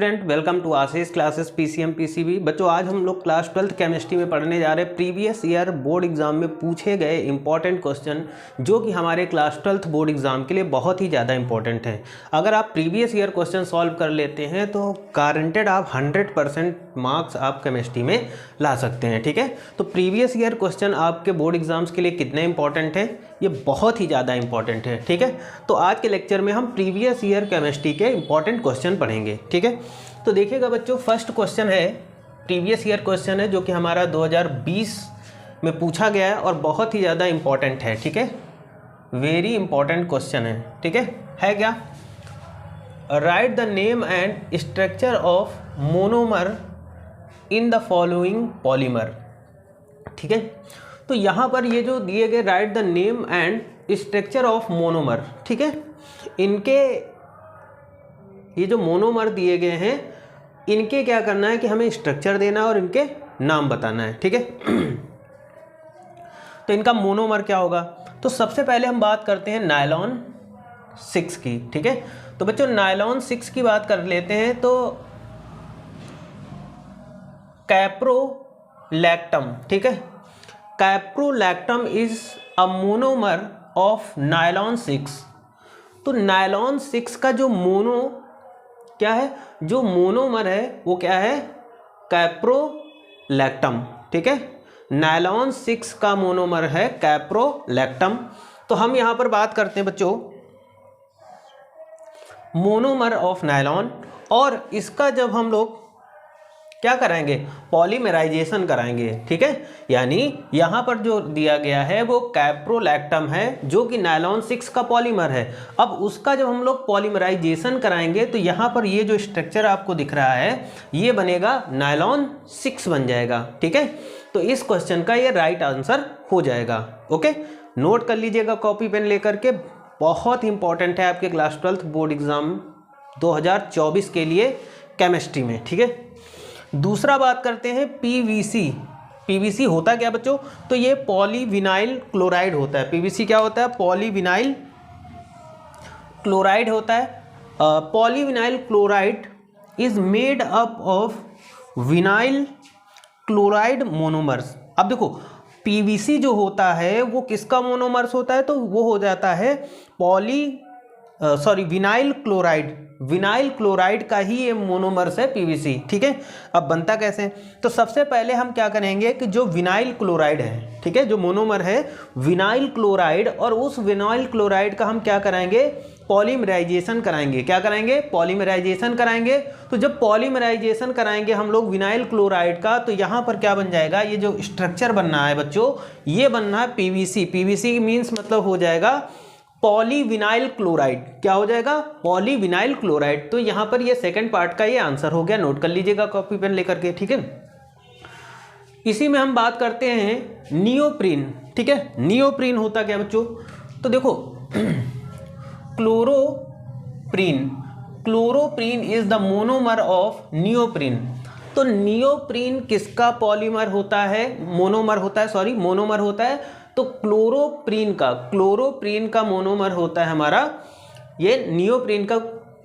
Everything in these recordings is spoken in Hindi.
Student, welcome to Ashish classes PCM PCB. बच्चों, आज हम लोग क्लास 12th केमिस्ट्री में पढ़ने जा रहे हैं प्रीवियस ईयर बोर्ड एग्जाम में पूछे गए इंपॉर्टेंट क्वेश्चन, जो कि हमारे क्लास 12th बोर्ड एग्जाम के लिए बहुत ही ज़्यादा इंपॉर्टेंट हैं। अगर आप प्रीवियस ईयर क्वेश्चन सॉल्व कर लेते हैं तो गारंटेड आप 100% मार्क्स आप केमिस्ट्री में ला सकते हैं। ठीक है, तो प्रीवियस ईयर क्वेश्चन आपके बोर्ड एग्जाम्स के लिए कितने इंपॉर्टेंट हैं, ये बहुत ही ज़्यादा इंपॉर्टेंट है। ठीक है, तो आज के लेक्चर में हम प्रीवियस ईयर केमिस्ट्री के इंपॉर्टेंट क्वेश्चन पढ़ेंगे। ठीक है, तो देखिएगा बच्चों, फर्स्ट क्वेश्चन है, प्रीवियस ईयर क्वेश्चन है जो कि हमारा 2020 में पूछा गया है और बहुत ही ज़्यादा इंपॉर्टेंट है। ठीक है, वेरी इंपॉर्टेंट क्वेश्चन है। ठीक है क्या? Right the name and structure of monomer in the following polymer. ठीक है, तो यहाँ पर ये जो दिए गए right the name and structure of monomer, ठीक है, इनके ये जो मोनोमर दिए गए हैं इनके क्या करना है कि हमें स्ट्रक्चर देना है और इनके नाम बताना है। ठीक है, तो इनका मोनोमर क्या होगा? तो सबसे पहले हम बात करते हैं नायलॉन 6 की। ठीक है, तो बच्चों नायलॉन 6 की बात कर लेते हैं तो कैप्रोलैक्टम, ठीक है, caprolactam is a monomer of nylon 6। तो नायलॉन 6 का जो क्या है, जो मोनोमर है वो क्या है? कैप्रोलैक्टम। ठीक है, नायलॉन 6 का मोनोमर है कैप्रोलैक्टम। तो हम यहां पर बात करते हैं बच्चों मोनोमर ऑफ नायलॉन, और इसका जब हम लोग क्या कराएंगे, पॉलीमराइजेशन कराएंगे। ठीक है, यानी यहाँ पर जो दिया गया है वो कैप्रोलैक्टम है जो कि नायलॉन 6 का पॉलीमर है। अब उसका जब हम लोग पॉलीमराइजेशन कराएंगे तो यहाँ पर ये जो स्ट्रक्चर आपको दिख रहा है ये बनेगा नायलॉन 6 बन जाएगा। ठीक है, तो इस क्वेश्चन का ये राइट आंसर हो जाएगा। ओके, नोट कर लीजिएगा कॉपी पेन लेकर के, बहुत इंपॉर्टेंट है आपके क्लास 12th बोर्ड एग्जाम 2024 के लिए केमिस्ट्री में। ठीक है, दूसरा बात करते हैं पीवीसी। पीवीसी होता क्या बच्चों? तो ये पॉलीविनाइल क्लोराइड होता है। पीवीसी क्या होता है? पॉलीविनाइल क्लोराइड होता है। Polyvinyl chloride is made up of vinyl chloride monomers. अब देखो, पीवीसी जो होता है वो किसका मोनोमर्स होता है? तो वो हो जाता है विनाइल क्लोराइड। विनाइल क्लोराइड का ही ये मोनोमर्स है पीवीसी। ठीक है, अब बनता कैसे? तो सबसे पहले हम क्या करेंगे कि जो विनाइल क्लोराइड है, ठीक है, जो मोनोमर है विनाइल क्लोराइड, और उस विनाइल क्लोराइड का हम क्या कराएंगे? पॉलीमराइजेशन कराएंगे। क्या कराएंगे? पॉलीमराइजेशन कराएंगे। तो जब पॉलीमराइजेशन कराएंगे हम लोग विनाइल क्लोराइड का, तो यहाँ पर क्या बन जाएगा? ये जो स्ट्रक्चर बनना है बच्चों, ये बनना है पीवीसी। पीवीसी मीन्स मतलब हो जाएगा पॉलीविनाइल क्लोराइड। क्या हो जाएगा? Polyvinyl chloride. तो यहाँ पर ये सेकंड पार्ट का ये आंसर हो गया, नोट कर लीजिएगा कॉपी पेन लेकर के। ठीक है, इसी में हम बात करते हैं नियोप्रीन। ठीक है, नियोप्रीन होता क्या बच्चों? तो देखो chloroprene is the monomer of neoprene. तो नियोप्रीन किसका पॉलीमर होता है? मोनोमर होता है। तो क्लोरोप्रीन का मोनोमर होता है हमारा ये नियोप्रीन का।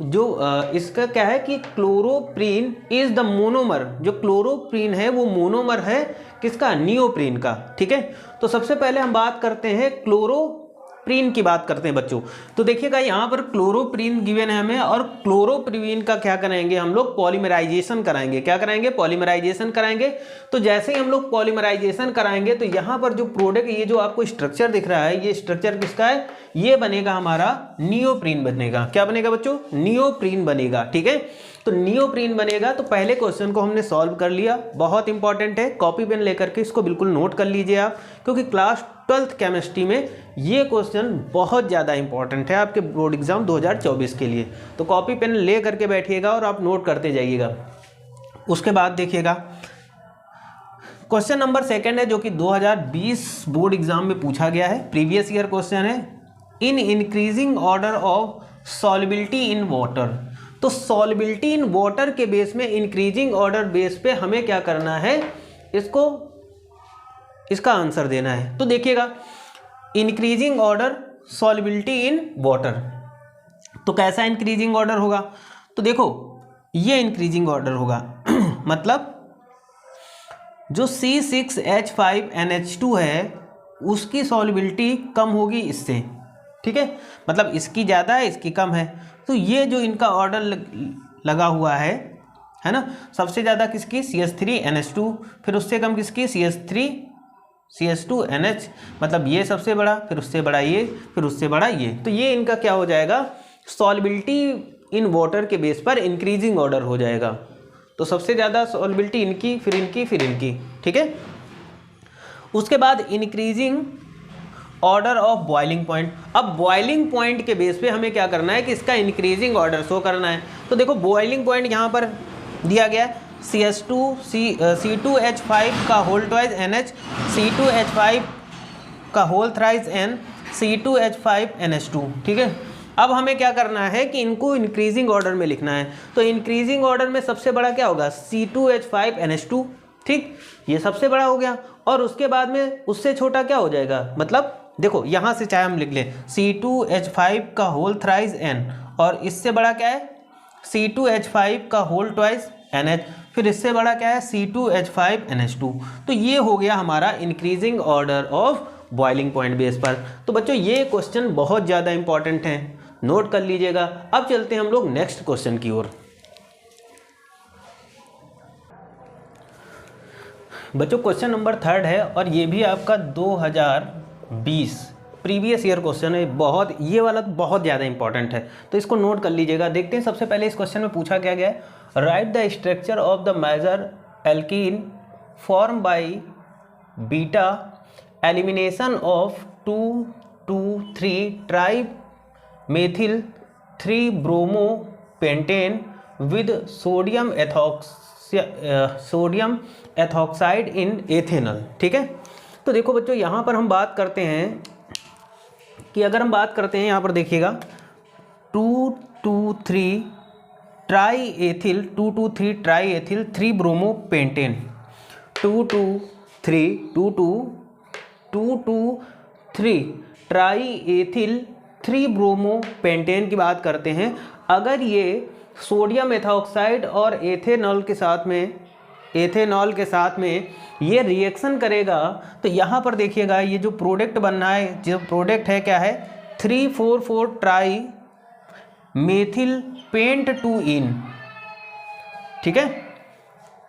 जो इसका क्या है कि क्लोरोप्रीन इज द मोनोमर, जो क्लोरोप्रीन है वो मोनोमर है किसका? नियोप्रीन का। ठीक है, तो सबसे पहले हम बात करते हैं क्लोरोप्रीन की बात करते हैं बच्चों। तो देखिएगा यहाँ पर क्लोरोप्रीन गिवन है हमें, और क्लोरोप्रीन का क्या कराएंगे हम लोग? पॉलीमराइजेशन कराएंगे। क्या कराएंगे? पॉलीमराइजेशन कराएंगे। तो जैसे ही हम लोग पॉलीमराइजेशन कराएंगे तो यहाँ पर जो प्रोडक्ट, ये जो आपको स्ट्रक्चर दिख रहा है, ये स्ट्रक्चर किसका है? ये बनेगा हमारा नियोप्रीन बनेगा। क्या बनेगा बच्चों? नियोप्रीन बनेगा। ठीक है, तो नियोप्रीन बनेगा। तो पहले क्वेश्चन को हमने सॉल्व कर लिया, बहुत इंपॉर्टेंट है, कॉपी पेन लेकर के इसको बिल्कुल नोट कर लीजिए आप, क्योंकि क्लास 12th केमिस्ट्री में ये क्वेश्चन बहुत ज़्यादा इंपॉर्टेंट है आपके बोर्ड एग्जाम 2024 के लिए। तो कॉपी पेन ले करके बैठिएगा और आप नोट करते जाइएगा। उसके बाद देखिएगा क्वेश्चन नंबर सेकंड है जो कि 2020 बोर्ड एग्जाम में पूछा गया है, प्रीवियस ईयर क्वेश्चन है। In increasing order of solubility in water. तो सॉल्युबिलिटी इन वाटर के बेस में, इंक्रीजिंग ऑर्डर बेस पे हमें क्या करना है? इसका आंसर देना है। तो देखिएगा increasing order solubility in water, तो कैसा इंक्रीजिंग ऑर्डर होगा? तो देखो ये इंक्रीजिंग ऑर्डर होगा। मतलब जो C6H5NH2 है उसकी सॉल्युबिलिटी कम होगी इससे, ठीक है, मतलब इसकी ज़्यादा है इसकी कम है। तो ये जो इनका ऑर्डर लगा हुआ है ना, सबसे ज़्यादा किसकी CH3NH2, फिर उससे कम किसकी CH2NH, मतलब ये सबसे बड़ा, फिर उससे बड़ा ये, फिर उससे बड़ा ये। तो ये इनका क्या हो जाएगा, सॉल्युबिलिटी इन वाटर के बेस पर इंक्रीजिंग ऑर्डर हो जाएगा। तो सबसे ज़्यादा सॉल्युबिलिटी इनकी, फिर इनकी, फिर इनकी, ठीक है। उसके बाद increasing order of boiling point. अब बॉइलिंग पॉइंट के बेस पे हमें क्या करना है कि इसका इंक्रीजिंग ऑर्डर शो करना है। तो देखो बॉइलिंग पॉइंट यहाँ पर दिया गया है C2H5 का होल ट्वाइस NH, C2H5 का होल थ्राइस N, C2H5NH2, ठीक है। अब हमें क्या करना है कि इनको इंक्रीजिंग ऑर्डर में लिखना है। तो इंक्रीजिंग ऑर्डर में सबसे बड़ा क्या होगा, C2H5NH2, ठीक, ये सबसे बड़ा हो गया। और उसके बाद में उससे छोटा क्या हो जाएगा, मतलब देखो यहाँ से चाहे हम लिख लें C2H5 का होल थ्राइस N, और इससे बड़ा क्या है C2H5 का होल ट्वाइस NH, फिर इससे बड़ा क्या है C2H5NH2। तो ये हो गया हमारा increasing order of boiling point base पर। तो बच्चों ये क्वेश्चन बहुत ज़्यादा इंपॉर्टेंट है, नोट कर लीजिएगा। अब चलते हैं हम लोग नेक्स्ट क्वेश्चन की ओर। बच्चों क्वेश्चन नंबर 3 है और ये भी आपका 2020 प्रीवियस ईयर क्वेश्चन है। बहुत, ये वाला तो बहुत ज़्यादा इंपॉर्टेंट है, तो इसको नोट कर लीजिएगा। देखते हैं सबसे पहले इस क्वेश्चन में पूछा क्या गया है, right the structure of the major alkene form by beta elimination of 2,2,3 tri methyl 3 bromo pentane with sodium ethoxide in ethanol, ठीक है। तो देखो बच्चों यहाँ पर हम बात करते हैं कि अगर हम बात करते हैं यहाँ पर देखिएगा 2,2,3 try ethyl 3 bromo pentane 2,2,3 try ethyl 3 bromo pentane की बात करते हैं। अगर ये सोडियम एथॉक्साइड और एथेनॉल के साथ में ये रिएक्शन करेगा, तो यहाँ पर देखिएगा ये जो प्रोडक्ट बनना है, जो प्रोडक्ट है क्या है 3,4,4 ट्राई मेथिल पेंट 2 इन, ठीक है।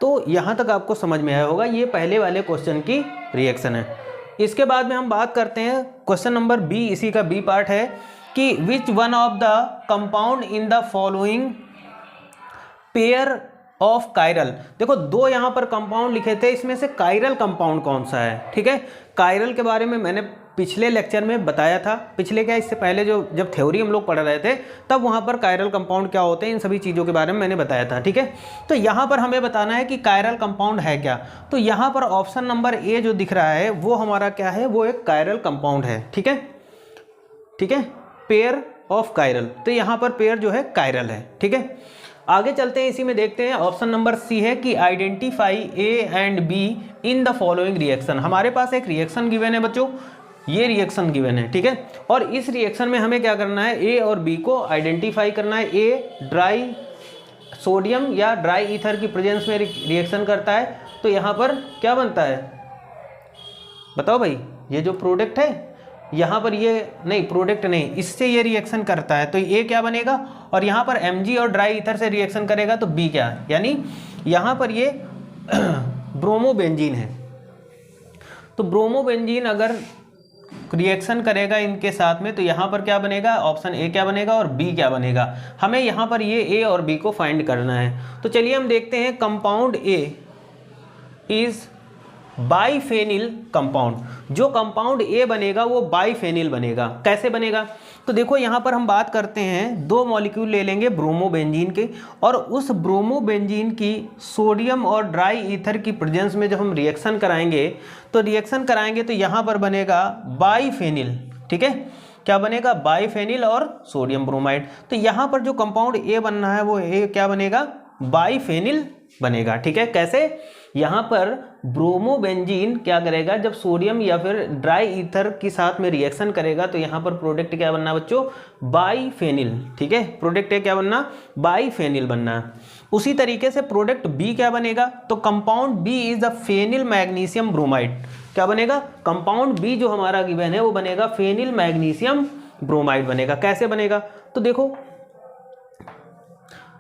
तो यहाँ तक आपको समझ में आया होगा, ये पहले वाले क्वेश्चन की रिएक्शन है। इसके बाद में हम बात करते हैं क्वेश्चन नंबर बी, इसी का बी पार्ट है कि which one of the compound in the following pair of chiral. देखो दो यहाँ पर कंपाउंड लिखे थे, इसमें से कायरल कंपाउंड कौन सा है, ठीक है। कायरल के बारे में मैंने पिछले लेक्चर में बताया था, पिछले क्या इससे पहले जब थ्योरी हम लोग पढ़ रहे थे तब वहाँ पर कायरल कंपाउंड क्या होते हैं इन सभी चीज़ों के बारे में मैंने बताया था, ठीक है। तो यहाँ पर हमें बताना है कि कायरल कंपाउंड है क्या। तो यहाँ पर ऑप्शन नंबर ए जो दिख रहा है वो हमारा क्या है, वो एक कायरल कंपाउंड है, ठीक है, ठीक है, पेयर ऑफ कायरल। तो यहाँ पर पेयर जो है कायरल है, ठीक है। आगे चलते हैं, इसी में देखते हैं ऑप्शन नंबर सी है कि identify A and be in the following reaction. हमारे पास एक रिएक्शन गिवन है बच्चों, ये रिएक्शन गिवन है, ठीक है। और इस रिएक्शन में हमें क्या करना है, ए और बी को आइडेंटिफाई करना है। ए ड्राई सोडियम या ड्राई ईथर की प्रेजेंस में रिएक्शन करता है, तो यहाँ पर क्या बनता है बताओ भाई, ये जो प्रोडक्ट है यहाँ पर ये नहीं, प्रोडक्ट नहीं, इससे ये रिएक्शन करता है तो ए क्या बनेगा, और यहाँ पर Mg और ड्राई ईथर से रिएक्शन करेगा तो बी क्या है, यानी यहाँ पर ये ब्रोमोबेंजीन है। तो ब्रोमोबेंजीन अगर रिएक्शन करेगा इनके साथ में तो यहाँ पर क्या बनेगा, ऑप्शन ए क्या बनेगा और बी क्या बनेगा। हमें यहाँ पर ये ए और बी को फाइंड करना है। तो चलिए हम देखते हैं, compound A is biphenyl compound. जो कंपाउंड ए बनेगा वो बाइफेनिल बनेगा। कैसे बनेगा, तो देखो यहाँ पर हम बात करते हैं, दो मॉलिक्यूल ले लेंगे ब्रोमोबेंजीन के, और उस ब्रोमोबेंजीन की सोडियम और ड्राई ईथर की प्रेजेंस में जब हम रिएक्शन कराएंगे तो यहाँ पर बनेगा बाइफेनिल, ठीक है। क्या बनेगा, बाइफेनिल और सोडियम ब्रोमाइड। तो यहाँ पर जो कंपाउंड ए बनना है वो ए क्या बनेगा, बाइफेनिल बनेगा, ठीक है। कैसे, यहाँ पर ब्रोमोबेंजीन क्या करेगा, जब सोडियम या फिर ड्राई ईथर के साथ में रिएक्शन करेगा तो यहाँ पर प्रोडक्ट क्या बनना बच्चों, बाइफेनिल, ठीक है। प्रोडक्ट क्या बनना, बाइफेनिल बनना। उसी तरीके से प्रोडक्ट बी क्या बनेगा, तो compound B is the phenyl magnesium bromide. क्या बनेगा, कंपाउंड बी जो हमारा गिवन है वो बनेगा फेनिल मैग्नीशियम ब्रोमाइड बनेगा। कैसे बनेगा, तो देखो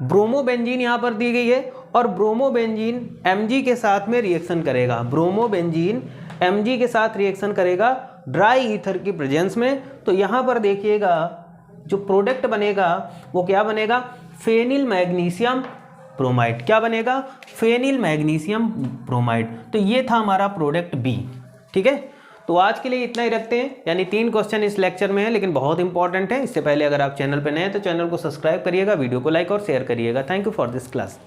ब्रोमोबेंजीन यहां पर दी गई है और ब्रोमोबेंजीन Mg के साथ में रिएक्शन करेगा, ब्रोमोबेंजीन Mg के साथ रिएक्शन करेगा ड्राई ईथर की प्रेजेंस में। तो यहां पर देखिएगा जो प्रोडक्ट बनेगा वो क्या बनेगा, फेनिल मैग्नीशियम ब्रोमाइड। क्या बनेगा, फेनिल मैग्नीशियम ब्रोमाइड। तो ये था हमारा प्रोडक्ट बी। ठीक है, तो आज के लिए इतना ही रखते हैं, यानी 3 क्वेश्चन इस लेक्चर में है लेकिन बहुत इंपॉर्टेंट है। इससे पहले अगर आप चैनल पर नए हैं तो चैनल को सब्सक्राइब करिएगा, वीडियो को लाइक और शेयर करिएगा। Thank you for this class.